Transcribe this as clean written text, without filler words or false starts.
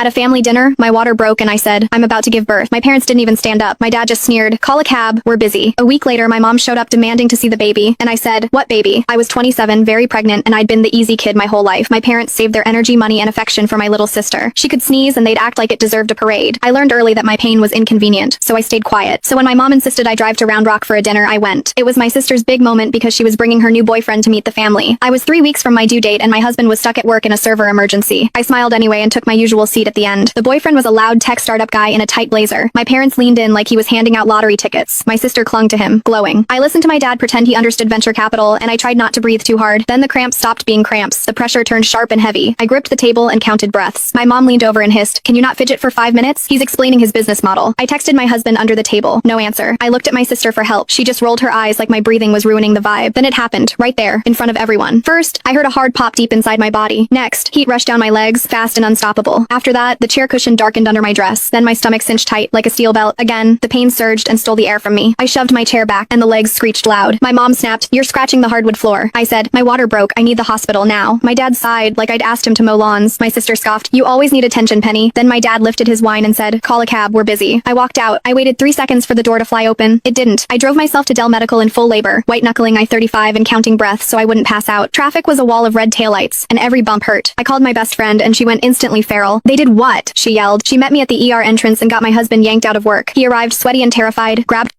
At a family dinner, my water broke and I said, I'm about to give birth. My parents didn't even stand up. My dad just sneered, call a cab, we're busy. A week later, my mom showed up demanding to see the baby, and I said, what baby? I was 27, very pregnant, and I'd been the easy kid my whole life. My parents saved their energy, money, and affection for my little sister. She could sneeze and they'd act like it deserved a parade. I learned early that my pain was inconvenient, so I stayed quiet. So when my mom insisted I drive to Round Rock for a dinner, I went. It was my sister's big moment because she was bringing her new boyfriend to meet the family. I was 3 weeks from my due date and my husband was stuck at work in a server emergency. I smiled anyway and took my usual seat at the end. The boyfriend was a loud tech startup guy in a tight blazer. My parents leaned in like he was handing out lottery tickets. My sister clung to him, glowing. I listened to my dad pretend he understood venture capital and I tried not to breathe too hard. Then the cramps stopped being cramps. The pressure turned sharp and heavy. I gripped the table and counted breaths. My mom leaned over and hissed, can you not fidget for 5 minutes? He's explaining his business model. I texted my husband under the table. No answer. I looked at my sister for help. She just rolled her eyes like my breathing was ruining the vibe. Then it happened, right there, in front of everyone. First, I heard a hard pop deep inside my body. Next, heat rushed down my legs, fast and unstoppable. After that, the chair cushion darkened under my dress. Then my stomach cinched tight, like a steel belt. Again, the pain surged and stole the air from me. I shoved my chair back, and the legs screeched loud. My mom snapped, you're scratching the hardwood floor. I said, my water broke. I need the hospital now. My dad sighed, like I'd asked him to mow lawns. My sister scoffed, you always need attention, Penny. Then my dad lifted his wine and said, call a cab, we're busy. I walked out. I waited 3 seconds for the door to fly open. It didn't. I drove myself to Dell Medical in full labor, white-knuckling I-35 and counting breaths so I wouldn't pass out. Traffic was a wall of red taillights, and every bump hurt. I called my best friend, and she went instantly feral. They did what? She yelled. She met me at the ER entrance and got my husband yanked out of work. He arrived sweaty and terrified, grabbed